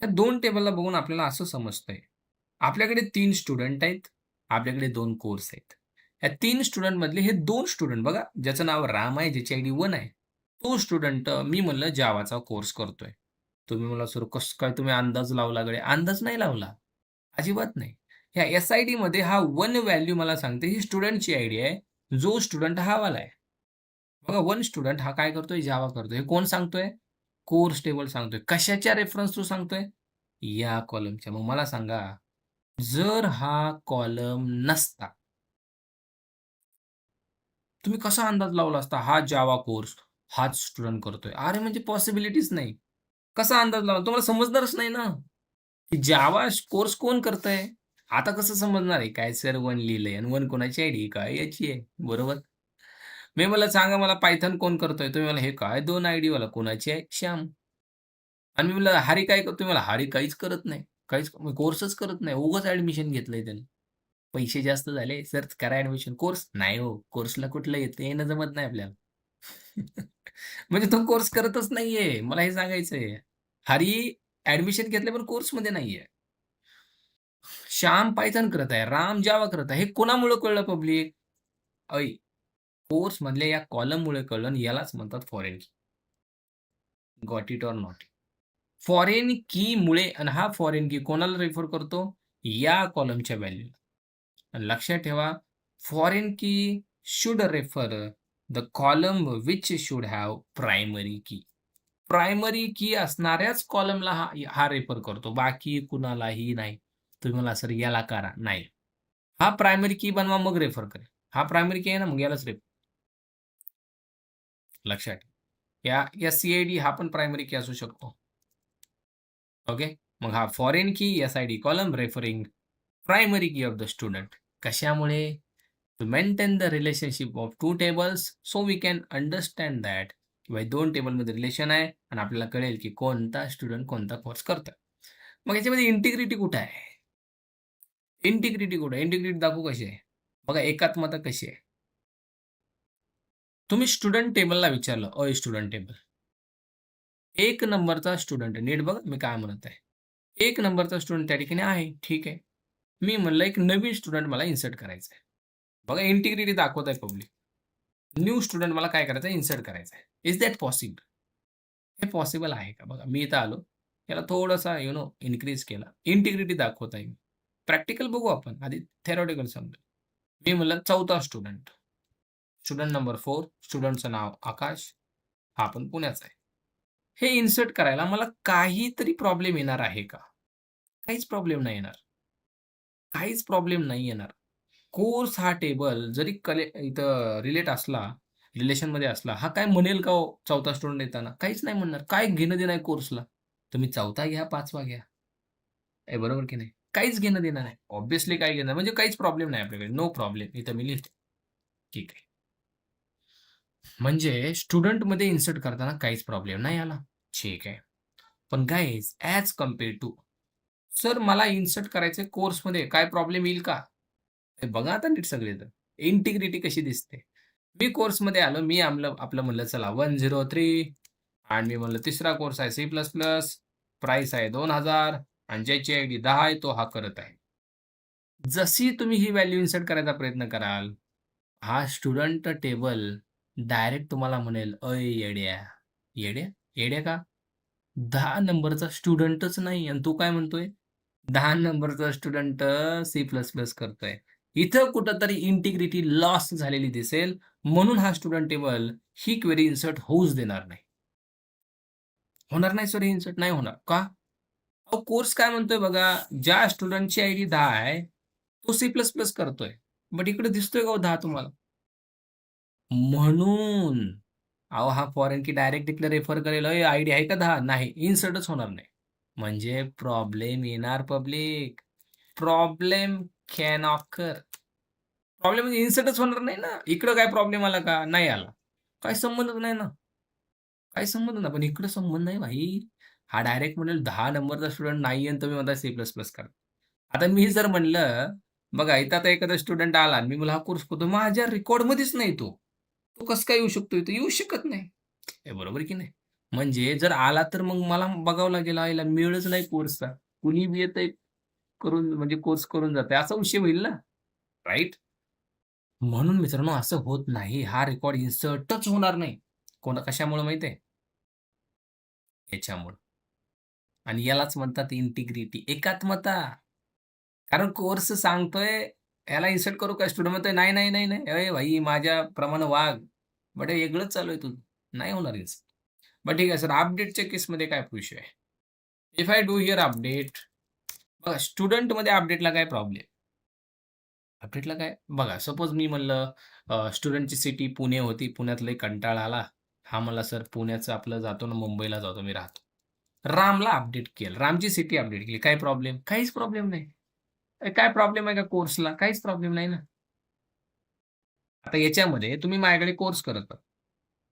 S1: या 2 टेबलला बघून आपल्याला असं समजतंय, आपल्याकडे 3 स्टुडंट आहेत, आपल्याकडे 2 कोर्स आहेत. या 3 स्टुडंटमधले हे 2 स्टुडंट बघा, ज्याचं नाव राम आहे, ज्याची आयडी 1 आहे. तो स्टुडंट मी म्हणलं जावाचा कोर्स करतोय. तुम्ही मला सर कसं काय तुम्ही अंदाज लावला गड्या? अंदाज नाही लावला. अजिबात नाही. ह्या एस-आय-डीमध्ये हा 1 व्हॅल्यू मला सांगते ही स्टुडंटची आयडी आहे. जो स्टुडंट हा वाला आहे. बघा 1 स्टुडंट हा काय करतोय? जावा करतोय. हे कोण सांगतोय? कोर्स टेबल सांगतोय. कशाच्या रेफरन्स थ्रू सांगतोय? या कॉलमच्या. मग मला सांगा, जर हा कॉलम नसता, तुम्ही कसा अंदाज लावला असता? हा जावा कोर्स हाच स्टुडंट करतोय. अरे म्हणजे पॉसिबिलिटीच नाही. कसा अंदाज लावला? तुम्हाला समजणारच नाही ना, की जावा कोर्स कोण करतंय? आता कसं समजणार आहे? काय सर 1 लिहिलंय आणि 1 कोणाची आयडी? काय याची आहे? बरोबर. मी मला सांगा मला पायथन कोण करतोय? तुम्ही मला हे काय 2 आयडी वाला कोणाची आहे? श्याम. आणि मी म्हणलं हरी काय करतोय? मला हरी काहीच करत नाही. काहीच कोर्सच करत नाही. उगाच ॲडमिशन घेतलंय त्याने. पैसे जास्त झाले, "सर करा ॲडमिशन." कोर्स? नाही हो, कोर्सला कुठलं येतं येणं जमत नाही आपल्याला. म्हणजे तो कोर्स करतच नाहीये. मला हे सांगायचंय. हरी ॲडमिशन घेतलंय पण कोर्समध्ये नाहीये. श्याम पायथन करत आहे, राम जावा करत आहे. हे कोणामुळं कळलं पब्लिक? ऐ कोर्समधल्या या कॉलममुळे कळलं आणि यालाच म्हणतात foreign key. Got it or not? Foreign कीमुळे आणि हा फॉरेन की कोणाला रेफर करतो? या कॉलमच्या व्हॅल्यूला. आणि लक्षात ठेवा, फॉरेन की should refer the column which should have primary की. प्रायमरी की असणाऱ्याच कॉलमला हा हा रेफर करतो. बाकी कुणालाही नाही. तुम्ही मला सर याला करा. नाही. हा प्रायमरी की बनवा मग रेफर करेल. हा प्रायमरी की आहे ना, मग यालाच रेफर. लक्षात ठेवा. या सी-आय-डी हा पण प्रायमरी की असू शकतो. ओके. मग हा foreign key SID column referring primary key of the student. कशामुळे? To maintain the relationship of 2 tables so we can understand that किंवा 2 टेबलमध्ये रिलेशन आहे आणि आपल्याला कळेल की कोणता स्टुडंट कोणता कोर्स करतोय. मग याच्यामध्ये इंटिग्रिटी कुठे आहे? इंटिग्रिटी कुठे आहे? इंटिग्रिटी दाखवू कशी आहे? बघा एकात्मता कशी आहे? तुम्ही स्टुडंट टेबलला विचारलं, "अय स्टुडंट टेबल." 1 नंबरचा स्टुडंट नीट बघा मी काय म्हणत आहे. 1 नंबरचा स्टुडंट त्या ठिकाणी आहे. ठीक आहे. मी म्हणलं एक नवीन स्टुडंट मला इन्सर्ट करायचा आहे. बघा इंटिग्रिटी दाखवत आहे पब्लिक. न्यू स्टुडंट मला काय करायचं आहे? इन्सर्ट करायचा आहे. Is that possible? हे पॉसिबल आहे का? बघा मी इथं आलो. याला थोडासा इन्क्रीज केला. इंटिग्रिटी दाखवत आहे मी. प्रॅक्टिकल बघू आपण. आधी थेरॉटिकल समजू. मी म्हणलं 4था स्टुडंट. स्टुडंट नंबर 4, स्टुडंटचं नाव आकाश, हा पण पुण्याचा आहे. हे इन्सर्ट करायला मला काहीतरी प्रॉब्लेम येणार आहे का? काहीच प्रॉब्लेम नाही येणार. काहीच प्रॉब्लेम नाही येणार. कोर्स हा टेबल जरी इथं रिलेशनमध्ये असला, हा काय म्हणेल का हो 4था स्टुडंट येताना? काहीच नाही म्हणणार. काय घेणं-देणं आहे कोर्सला? तुम्ही 4था घ्या, 5वा घ्या. आहे बरोबर की नाही? काहीच घेणं-देणं नाही. ऑब्व्हियसली काय घेणं म्हणजे काहीच प्रॉब्लेम नाही आपल्याकडे. No problem. इथं मी लिहितो. ठीक आहे. म्हणजे स्टुडंटमध्ये इन्सर्ट करताना काहीच प्रॉब्लेम नाही आला. ठीक आहे. पण guys as compare to sir मला इन्सर्ट करायचंय कोर्समध्ये काय प्रॉब्लेम येईल का? हे बघा आता नीट सगळेजण. इंटिग्रिटी कशी दिसते. मी कोर्समध्ये आलो. मी आपलं म्हणलं चला 103 आणि मी म्हणलं तिसरा कोर्स आहे C++, प्राईस आहे 2000 आणि ज्याची आयडी 10 आहे तो हा करत आहे. जशी तुम्ही ही व्हॅल्यू इन्सर्ट करायचा प्रयत्न कराल, हा स्टुडंट टेबल डायरेक्ट तुम्हाला म्हणेल, "अय येड्या." येड्या? येड्या का? 10 नंबरचा स्टुडंटच नाही आणि तू काय म्हणतोय? 10 नंबरचा स्टुडंट C++ करतोय. इथं कुठेतरी इंटिग्रिटी लॉस झालेली दिसेल, म्हणून हा स्टुडंट टेबल ही क्वेरी इन्सर्ट होऊच देणार नाही. होणार नाही सर हे इन्सर्ट नाही होणार. का? अहो कोर्स काय म्हणतोय बघा, ज्या स्टुडंटची आयडी 10 आहे, तो C++ करतोय. बट इकडे दिसतोय का हो 10 तुम्हाला? म्हणून. अहो हा फॉरेन की डायरेक्ट इकडे रेफर करेल, "अय आयडी आहे का 10?" नाही, इन्सर्टच होणार नाही. म्हणजे प्रॉब्लेम येणार public. Problem can occur. Problem म्हणजे इन्सर्टच होणार नाही ना. इकडं काय प्रॉब्लेम आला का? नाही आला. काही संबंधच नाही ना. काही संबंध नाही. पण इकडं संबंध आहे भाई. हा डायरेक्ट म्हणेल 10 नंबरचा स्टुडंट नाहीये आणि तुम्ही म्हणताय C++ करा. आता मी जर म्हणलं, बघा इथं आता एखादा स्टुडंट आला आणि मी म्हणलं हा कोर्स करतो. माझ्या रेकॉर्डमध्येच नाही तो. तो कसं काय येऊ शकतो इथं? येऊ शकत नाही. हे बरोबर की नाही? म्हणजे जर आला तर मग मला बघावं लागेल आईला मेळच नाही कोर्सचा. कुणी बी येतंय करून म्हणजे कोर्स करून जातंय असा विषय होईल ना, राइट? म्हणून मित्रांनो असं होत नाही. हा रेकॉर्ड इन्सर्टच होणार नाही. कशामुळे माहिती आहे? याच्यामुळं आणि यालाच म्हणतात इंटिग्रिटी, एकात्मता. कारण कोर्स सांगतोय, "ह्याला इन्सर्ट करू का?" स्टुडंट म्हणतोय, "नाही, नाही, नाही, नाही. अरे भाई माझ्याप्रमाणे वाग." बट हे वेगळंच चालू आहे तुझं. नाही होणार इन्सर्ट. बरं ठीक आहे सर, अपडेटच्या केसमध्ये काय इश्यू आहे? If I do here update बघा स्टुडंटमध्ये अपडेटला काय प्रॉब्लेम? अपडेटला काय? बघा सपोज मी म्हणलं स्टुडंटची सिटी पुणे होती. पुण्यात लय कंटाळा आला. हा म्हणला, "सर पुण्याचं आपलं जातो ना मुंबईला जातो मी राहतो." रामला अपडेट केलं. रामची सिटी अपडेट केली. काय प्रॉब्लेम? काहीच प्रॉब्लेम नाही. काय प्रॉब्लेम आहे का कोर्सला? काहीच प्रॉब्लेम नाही ना. आता याच्यामध्ये तुम्ही माझ्याकडे कोर्स करत आहात.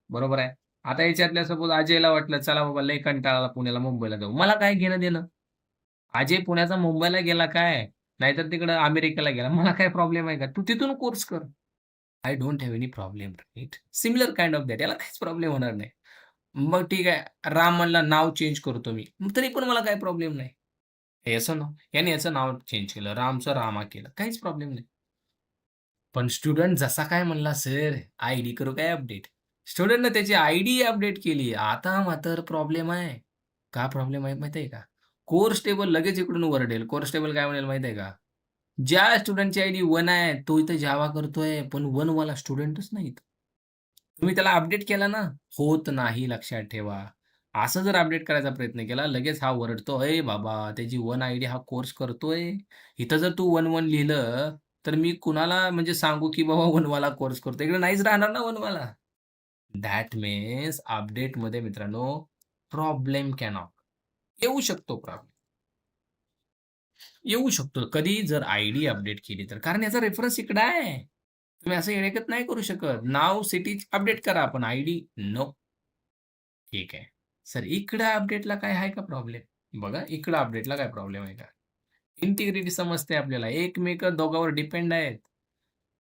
S1: बरोबर आहे. आता याच्यातल्या सपोज अजयला वाटलं, चला बाबा लय कंटाळा आला पुण्याला, मुंबईला जाऊ. मला काय घेणं-देणं? अजय पुण्याचा मुंबईला गेला काय, नाहीतर तिकडं अमेरिकेला गेला. मला काय प्रॉब्लेम आहे का? तू तिथून कोर्स कर. I don't have any problem, right? Similar kind of that. याला काहीच प्रॉब्लेम होणार नाही. मग ठीक आहे, राम म्हणला नाव चेंज करतो मी. मग तरी पण मला काही प्रॉब्लेम नाही. याचं नाव याने याचं नाव चेंज केलं. रामचं रामा केलं. काहीच प्रॉब्लेम नाही. पण स्टुडंट जसा काय म्हणला, "सर आयडी करू काय अपडेट?" स्टुडंटनं त्याची आयडी अपडेट केली. आता मात्र प्रॉब्लेम आहे. का प्रॉब्लेम आहे माहिती आहे का? कोर्स टेबल लगेच इकडून ओरडेल. कोर्स टेबल काय म्हणेल माहिती आहे का? ज्या स्टुडंटची आयडी 1 आहे, तो इथं जावा करतोय, पण 1 वाला स्टुडंटच नाही इथं. तुम्ही त्याला अपडेट केला ना, होत नाही लक्षात ठेवा. असं जर अपडेट करायचा प्रयत्न केला, लगेच हा ओरडतो, "अय बाबा, त्याची 1 आयडी हा कोर्स करतोय." इथं जर तू 1-1 लिहिलं, तर मी कुणाला म्हणजे सांगू, की बाबा 1 वाला कोर्स करतो. इकडे नाहीच राहणार ना 1 वाला. दॅट मीन्स अपडेटमध्ये मित्रांनो, प्रॉब्लेम कॅनॉट येऊ शकतो प्रॉब्लेम. येऊ शकतो. कधी जर आयडी अपडेट केली तर. कारण याचा रेफरन्स इकडे आहे. तुम्ही असं येडेगत नाही करू शकत. नाव, सिटी अपडेट करा, पण आयडी नो. ठीक आहे. सर इकडं अपडेटला काय आहे का प्रॉब्लेम? बघा इकडं अपडेटला काय प्रॉब्लेम आहे का? इंटिग्रिटी समजते आपल्याला. एकमेक दोघांवर डिपेंड आहेत.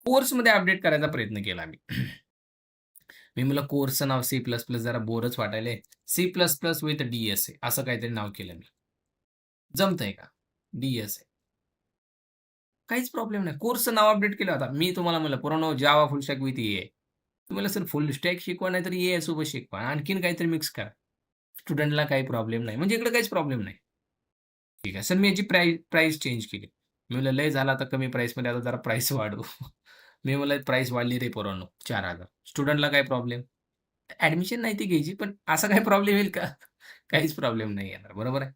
S1: कोर्समध्ये अपडेट करायचा प्रयत्न केला मी. मी म्हणलं कोर्सचं नाव C++ जरा बोरच वाटायलंय. C++ विथ डी-एस-ए असं काहीतरी नाव केलं मी. जमतंय का? डी-एस-ए. काहीच प्रॉब्लेम नाही. कोर्सचं नाव अपडेट केलं आता. मी तुम्हाला म्हणलं पुरानो Java full stack with AI. तुम्हाला सर फुल स्टॅक शिकवा नाहीतर ए-आय सोबत शिकवा. आणखीन काहीतरी मिक्स करा. स्टुडंटला काही प्रॉब्लेम नाही. म्हणजे इकडे काहीच प्रॉब्लेम नाही. ठीक आहे. सर मी याची प्राईस चेंज केली. मी म्हणलं लय झालं आता कमी प्राईसमध्ये आता जरा प्राईस वाढवू. मी म्हणलं प्राईस वाढली रे पोरांनो 4,000. स्टुडंटला काय प्रॉब्लेम? ॲडमिशन नाही ती घ्यायची, पण असा काही प्रॉब्लेम येईल का? काहीच प्रॉब्लेम नाही येणार. बरोबर आहे.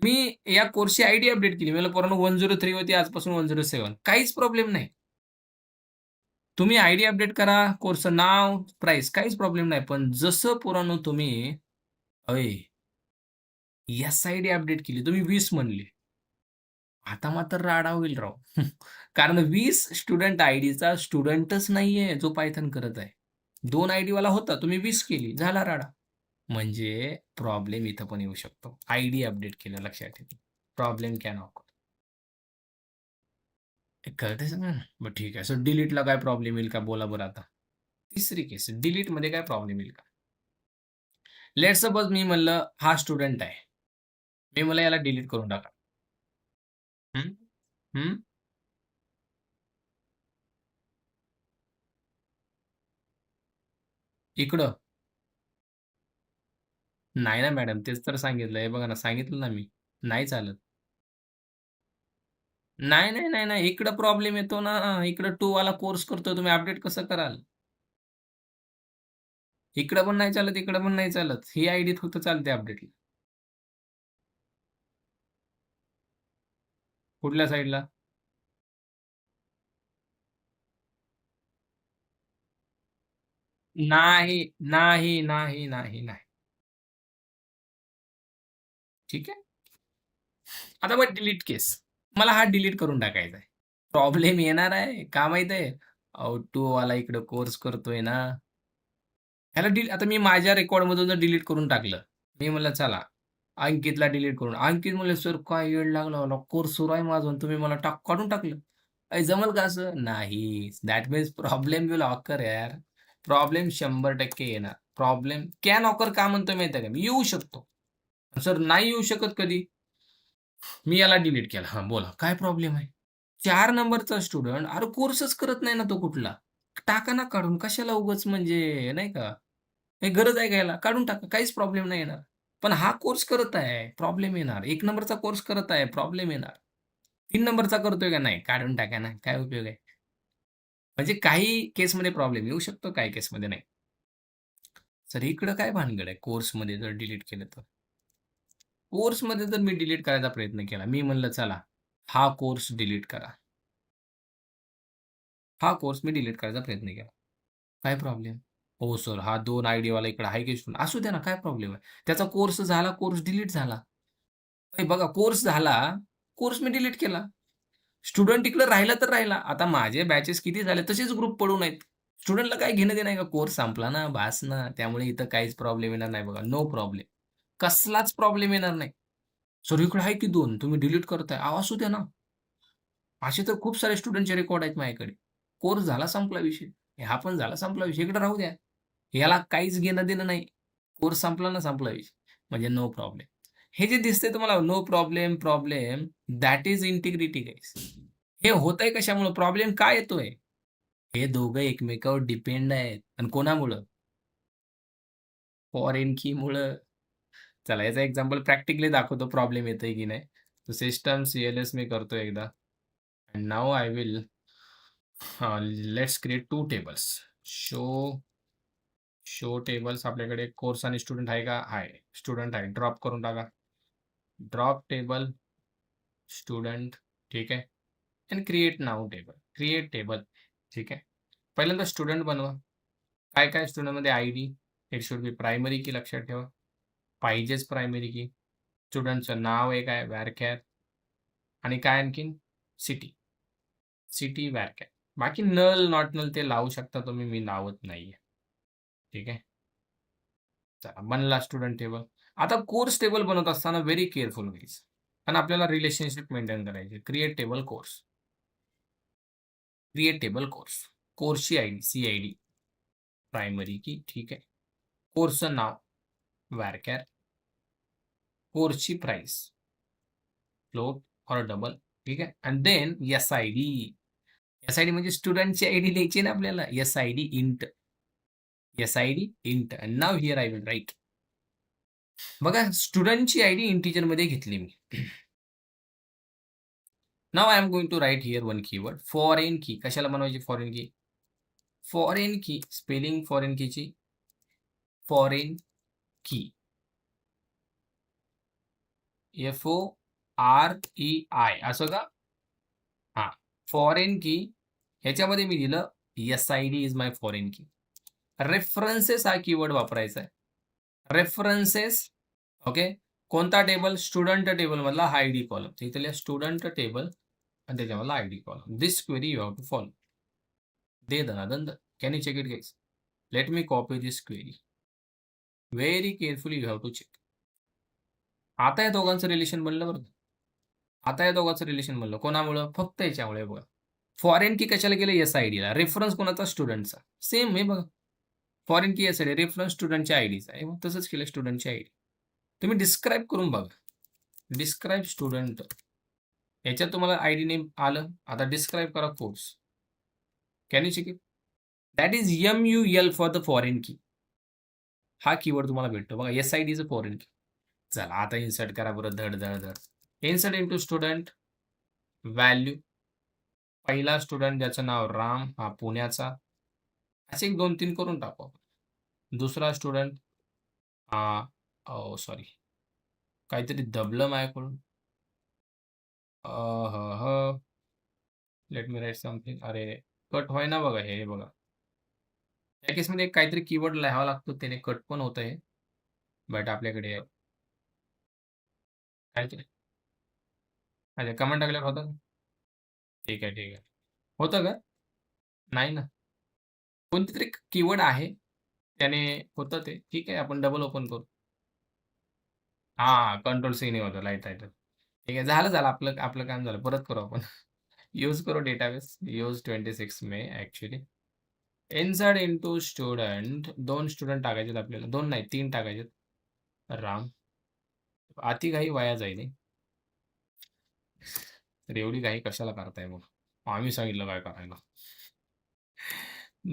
S1: मी या कोर्सची आयडी अपडेट केली. मी म्हणलं पोरांनो 103 होती आजपासून 107. काहीच प्रॉब्लेम नाही. तुम्ही आयडी अपडेट करा, कोर्सचं नाव, प्राईस काहीच प्रॉब्लेम नाही. पण जसं पोरांनो तुम्ही अय, एस-आय-डी अपडेट केली, तुम्ही 20 म्हणले. आता मात्र राडा होईल राव. कारण 20 स्टुडंट आयडीचा स्टुडंटच नाहीये, जो पायथन करत आहे. 2 आयडीवाला होता, तुम्ही 20 केली, झाला राडा. म्हणजे प्रॉब्लेम इथं पण येऊ शकतो. आयडी अपडेट केलं लक्षात ठेवा. Problem can occur. कळतंय सगळं? मग ठीक आहे. सो डिलीटला काय प्रॉब्लेम येईल का? बोला बरं आता. तिसरी केस डिलीटमध्ये काय प्रॉब्लेम येईल का? लेट्स सपोज मी म्हणलं हा स्टुडंट आहे. मी म्हणलं याला डिलीट करून टाका. हं, हं. इकडं नाही ना मॅडम, तेच तर सांगितलं. हे बघा ना, सांगितलं ना मी. नाही चालत. नाही, नाही, नाही, नाही. इकडं प्रॉब्लेम येतो ना. इकडं 2 वाला कोर्स करतोय तुम्ही अपडेट कसं कराल? इकडं पण नाही चालत, इकडं पण नाही चालत. ही आयडी फक्त चालते अपडेटला. कुठल्या साइडला? नाही, नाही, नाही, नाही, नाही. ठीक आहे. आता मग डिलीट केस. मला हा डिलीट करून टाकायचा आहे. प्रॉब्लेम येणार आहे. का माहीत आहे? अहो 2 वाला इकडं कोर्स करतोय ना. ह्याला आता मी माझ्या रेकॉर्डमधून जर डिलीट करून टाकलं. मी म्हणलं चला, अंकितला डिलीट करून. अंकित म्हणले, "सर काय येड लागला मला. कोर्स सुरू आहे माझा आणि तुम्ही मला काढून टाकलं." जमल का असं? नाही. That means problem will occur यार. प्रॉब्लेम 100% येणार. प्रॉब्लेम कॅन ऑकर का म्हणतोय माहिती आहे का? येऊ शकतो. सर नाही येऊ शकत कधी? मी याला डिलीट केला. हां, बोला काय प्रॉब्लेम आहे? 4 नंबरचा स्टुडंट अरे कोर्सच करत नाही ना तो कुठला. टाका ना काढून. कशाला उगाच म्हणजे नाही का? काही गरज आहे का याला? काढून टाका. काहीच प्रॉब्लेम नाही येणार. पण हा कोर्स करत आहे, प्रॉब्लेम येणार. 1 नंबरचा कोर्स करत आहे, प्रॉब्लेम येणार. 3 नंबरचा करतोय का नाही? काढून टाका ना. काय उपयोग आहे? म्हणजे काही केसमध्ये प्रॉब्लेम येऊ शकतो, काही केसमध्ये नाही. सर इकडं काय भानगड आहे कोर्समध्ये जर डिलीट केलं तर? कोर्समध्ये जर मी डिलीट करायचा प्रयत्न केला. मी म्हणलं चला, हा कोर्स डिलीट करा. हा कोर्स मी डिलीट करायचा प्रयत्न केला. काय प्रॉब्लेम? हो सर, हा 2 आयडीवाला इकडे आहे की स्टुडंट. असू द्या ना, काय प्रॉब्लेम आहे? त्याचा कोर्स झाला, कोर्स डिलीट झाला. हे बघा कोर्स झाला, कोर्स मी डिलीट केला. स्टुडंट इकडे राहिला तर राहिला. आता माझे बॅचेस किती झाले तसेच ग्रुप पडून आहेत. स्टुडंटला काय घेणं-देणं आहे का? कोर्स संपला ना, बास ना. त्यामुळे इथं काहीच प्रॉब्लेम येणार नाही बघा. No problem. कसलाच प्रॉब्लेम येणार नाही. सर इकडे आहे की 2 तुम्ही डिलीट करताय. अहो असू द्या ना. असे तर खूप सारे स्टुडंटचे रेकॉर्ड आहेत माझ्याकडे. कोर्स झाला संपला विषय. हा पण झाला संपला विषय. इकडे राहू द्या. याला काहीच घेणं-देणं नाही. कोर्स संपला ना संपला विषय. म्हणजे नो प्रॉब्लेम. हे जे दिसतंय तुम्हाला no problem, problem that is integrity guys. हे होतंय कशामुळं? प्रॉब्लेम का येतोय? हे दोघं एकमेकावर डिपेंड आहेत. आणि कोणामुळं? फॉरेन कीमुळं. चला याचा एक्झाम्पल प्रॅक्टिकली दाखवतो प्रॉब्लेम येतोय की नाही. तो सिस्टम सी-एल-एस मी करतो एकदा. And now I will let's create 2 tables. Show show tables आपल्याकडे कोर्स आणि स्टुडंट आहे का? आहे. स्टुडंट आहे. ड्रॉप करून टाका. ड्रॉप टेबल स्टुडंट ठीक आहे. आणि create now table. Create table ठीक आहे. पहिल्यांदा स्टुडंट बनवा. काय-काय स्टुडंटमध्ये ID, it should be primary key लक्षात ठेवा. पाहिजेच प्रायमरी की. स्टुडंटचं नाव एक आहे व्यारचॅर आणि काय आणखीन सिटी. सिटी व्यारचॅर. बाकी नल, नॉट नल ते लावू शकता तुम्ही. मी लावत नाहीये. ठीक आहे. चला बनला स्टुडंट टेबल. आता कोर्स टेबल बनवत असताना व्हेरी केअरफुल गाईज. कारण आपल्याला रिलेशनशिप मेंटेन करायची. Create table course. Create table course. कोर्सची आयडी, सी-आय-डी. प्रायमरी की ठीक आहे. कोर्सचं नाव व्यारचॅर. कोर्सची प्राइस फ्लोट और डबल ठीक आहे. And then S-I-D. एस-आय-डी म्हणजे स्टुडंटची आयडी लिहायची ना आपल्याला. SID int. SID int. And now here I will write. बघा स्टुडंटची आयडी इंटिजरमध्ये घेतली मी. Now I am going to write here one keyword foreign key. कशाला बनवायची foreign key? Foreign key spelling foreign कीची फॉरेन की FOREI असं का? हां. फॉरेन की ह्याच्यामध्ये मी दिलं SID is my foreign key. References हा कीवर्ड वापरायचा आहे. References okay. कोणता टेबल? स्टुडंट टेबलमधला हा आयडी कॉलम. इथे लिहा स्टुडंट टेबल आणि त्याच्यामधला ID column. This query you have to follow. दे दनादन. Can you check it guys? Let me copy this query. Very carefully you have to check. आता या दोघांचं रिलेशन बनलं बरं का. आता या दोघांचं रिलेशन बनलं. कोणामुळं? फक्त याच्यामुळे बघा. फॉरेन की कशाला केलं? SIDला. रेफरन्स कोणाचा? स्टुडंटचा. सेम हे बघा. फॉरेन की SID रेफरन्स स्टुडंटच्या आयडीचा आहे. मग तसंच केलं स्टुडंटची आयडी. तुम्ही डिस्क्राईब करून बघा. Describe student. याच्यात तुम्हाला आयडी नेम आलं. आता डिस्क्राईब करा course. Can you check it? That is MUL for the foreign key. हा कीवर्ड तुम्हाला भेटतो बघा. SID इज अ फॉरेन की. चला आता इन्सर्ट करा बरं धड धड धड. Insert into student value. पहिला स्टुडंट ज्याचं नाव राम हा पुण्याचा. असे एक 2-3 करून टाकू आपण. दुसरा स्टुडंट सॉरी काहीतरी दबलं माझ्याकडून. Let me write something. अरे कट होईना बघा हे बघा. या केसमध्ये काहीतरी कीवर्ड लिहावा लागतो त्याने कट पण होतं हे. बट आपल्याकडे काहीतरी अच्छा कमेंट टाकल्यावर होतं का? ठीक आहे, ठीक आहे. होतं का? नाही ना. कोणती तरी कीवर्ड आहे. त्याने होतं ते. ठीक आहे आपण डबल ओपन करू. हां, कंट्रोल सी ने होतं. Right, right. ठीक आहे. झालं आपलं आपलं काम झालं. परत करू आपण. यूज करू database. Use 26 May actually. Insert into student. 2 student टाकायचे आहेत आपल्याला. 2 नाही 3 टाकायचे आहेत. राम. अति घाई वाया जाईल हे. तर एवढी घाई कशाला करताय मग? आम्ही सांगितलं काय करायला.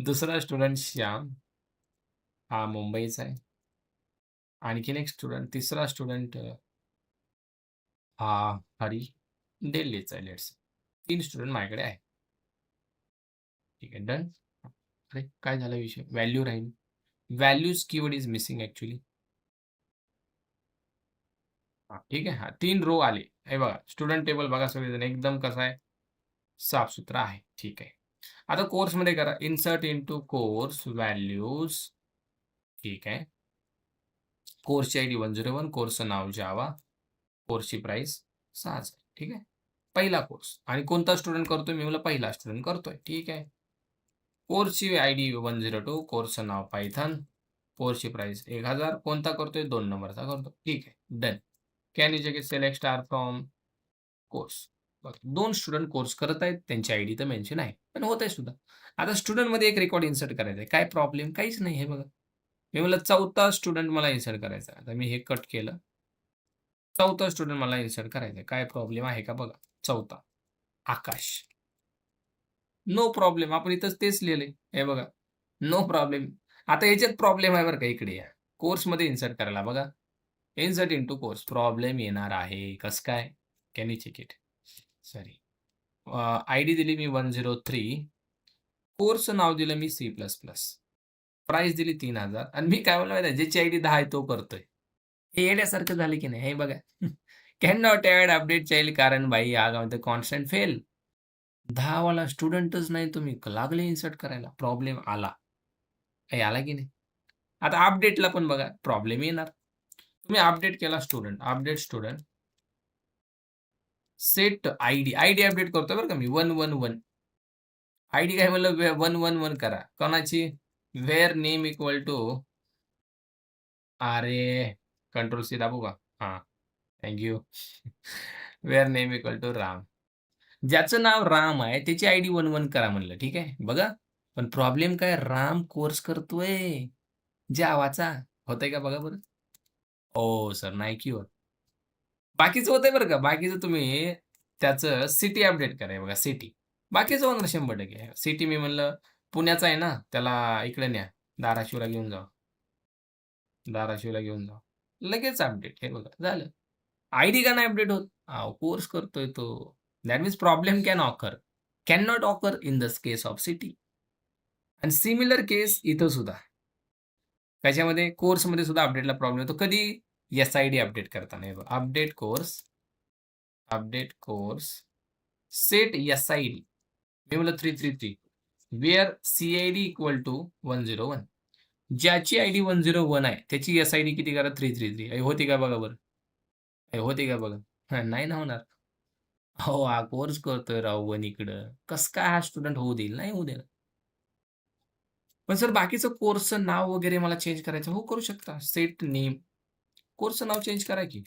S1: दुसरा स्टुडंट श्याम. हा मुंबईचा आहे. आणखीन एक स्टुडंट, तिसरा स्टुडंट हा हरी दिल्लीचा आहे लेट्स. 3 स्टुडंट माझ्याकडे आहे. ठीक आहे डन. अरे काय झाला विषय? व्हॅल्यू राहील. Values keyword is missing actually. हां, ठीक आहे. हां, 3 रो आले. हे बघा स्टुडंट टेबल बघा सगळेजण एकदम कसा आहे? साफसुथरा आहे. ठीक आहे. आता कोर्समध्ये करा. Insert into course values. ठीक आहे. कोर्सची आयडी 101, कोर्सचं नाव जावा, कोर्सची प्राइस 6,000 ठीक आहे. पहिला कोर्स आणि कोणता स्टुडंट करतोय? मी म्हणलं पहिला स्टुडंट करतोय. ठीक आहे. कोर्सची आयडी 102, कोर्सचं नाव पायथन, कोर्सची प्राइस 1,000. कोणता करतोय? 2 नंबरचा करतो. ठीक आहे. Done. Can you check it select star from course. बघा 2 स्टुडंट कोर्स करत आहेत. त्यांची आयडी तर मेन्शन आहे. पण होतंय सुद्धा. आता स्टुडंटमध्ये एक रेकॉर्ड इन्सर्ट करायचा आहे. काय प्रॉब्लेम? काहीच नाही. हे बघा. मी म्हणलं 4था स्टुडंट मला इन्सर्ट करायचा आहे. आता मी हे कट केलं. 4था स्टुडंट मला इन्सर्ट करायचा आहे. काय प्रॉब्लेम आहे का बघा. 4था आकाश. No problem. आपण इथंच तेच लिहिलंय. हे बघा. No problem. आता याच्यात प्रॉब्लेम आहे बरं का. इकडे या. कोर्समध्ये इन्सर्ट करायला बघा. Insert into course. प्रॉब्लेम येणार आहे. कसं काय? Can you check it? Sorry. ID दिली मी 103. कोर्सचं नाव दिलं मी C++. प्राईस दिली 3,000 आणि मी काय म्हणलं माहिती आहे? ज्याची आयडी 10 आहे तो करतोय. हे येड्यासारखं झालं की नाही? हे बघा. Can not add update child कारण भाई यामध्ये कॉन्स्टंट फेल. 10 वाला स्टुडंटच नाही तुम्ही लागले इन्सर्ट करायला. प्रॉब्लेम आला. काही आला की नाही? आता अपडेटला पण बघा प्रॉब्लेम येणार. तुम्ही अपडेट केला student. Update student. Set ID. ID update करतोय बरं का मी 111. आयडी काय म्हणलं 111 करा. कोणाची? व्हेअर नेम इक्वल टू अरे कंट्रोल सी दाबू का? हां. Thank you. Where name equal to Ram. ज्याचं नाव राम आहे त्याची आयडी 11 करा म्हणलं. ठीक आहे. बघा. पण प्रॉब्लेम काय? राम कोर्स करतोय. जावाचा. होतंय का बघा बरं? ओह सर नाही की होत. बाकीचं होतंय बरं का. बाकीचं तुम्ही त्याचं सिटी अपडेट करा. बघा सिटी. बाकीचं होणार 100%. सिटी मी म्हणलं पुण्याचा आहे ना, त्याला इकडे न्या. धाराशिवला घेऊन जा. धाराशिवला घेऊन जा. लगेच अपडेट. हे बघा झालं. आयडी का नाही अपडेट होत? अहो कोर्स करतोय तो. That means problem can occur. Can not occur in the case of city. आणि सिमिलर केस इथं सुद्धा. त्याच्यामध्ये कोर्समध्ये सुद्धा अपडेटला प्रॉब्लेम येतो. कधी? एस-आय-डी अपडेट करताना. हे बघा, अपडेट कोर्स, सेट एस-आय-डी. मी म्हटलं 333 वेअर सी-आय-डी इक्वल टू 101. ज्याची आयडी 101 आहे, त्याची एस-आय-डी किती करा? 333. होती का बघा बरं? होती का बघा? हां, नाही ना होणार. हो, हा कोर्स करतोय राव इकडं. कसं काय हा स्टुडंट होऊ देईल? नाही होऊ देणार. पण सर बाकीचं कोर्सचं नाव वगैरे मला चेंज करायचं. हो, करू शकता. Set name. कोर्सचं नाव चेंज करा की.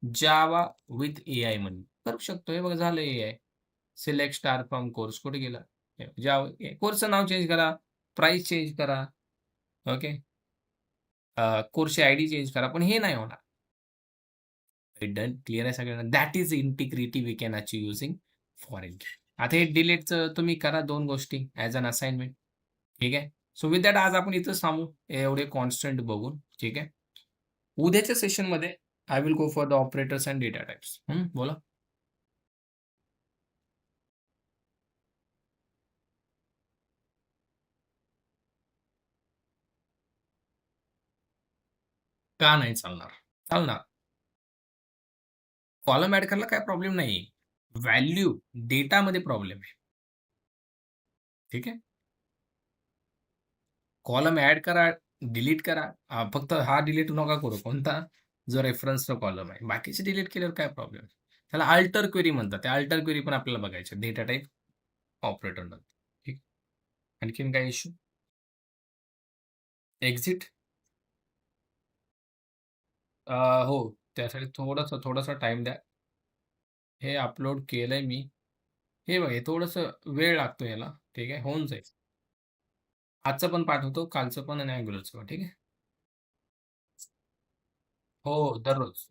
S1: जावा विथ एआय म्हणून. करू शकतो. हे बघा झालं AI. Select star from course कुठे गेला? जावा कोर्सचं नाव चेंज करा. प्राइस चेंज करा. ओके. कोर्सची आयडी चेंज करा. पण हे नाही होणार. डन. क्लिअर आहे सगळ्यांना. That is integrity we can achieve using foreign. आता हे डिलीटचं तुम्ही करा 2 गोष्टी ॲज अन असाइनमेंट. ठीक आहे. सो विथ दॅट आज आपण इथंच थांबू. एवढे कॉन्स्टंट बघून. ठीक आहे. उद्याच्या सेशनमध्ये I will go for the operators and data types. बोला. का नाही चालणार? चालणार. कॉलम ॲड करायला काही प्रॉब्लेम नाहीये. व्हॅल्यू डेटामध्ये प्रॉब्लेम आहे. ठीक आहे. कॉलम ॲड करा, डिलीट करा. फक्त हा डिलीट नका करू. कोणता? जो रेफरन्सचा कॉलम आहे. बाकीचे डिलीट केल्यावर काय प्रॉब्लेम आहे? त्याला अल्टर क्वेरी म्हणतात. त्या अल्टर क्वेरी पण आपल्याला बघायच्या. डेटा टाइप ऑपरेटर नंतर. ठीक. आणखीन काय इश्यू? एक्झिट. हो. त्यासाठी थोडासा टाईम द्या. हे अपलोड केलंय मी. हे बघा, हे थोडंसं वेळ लागतो ह्याला. ठीक आहे. होऊन जाईल. आजचं पण पाठवतो, कालचं पण आणि अँग्युलरचं पण. ठीक आहे. हो, दररोज.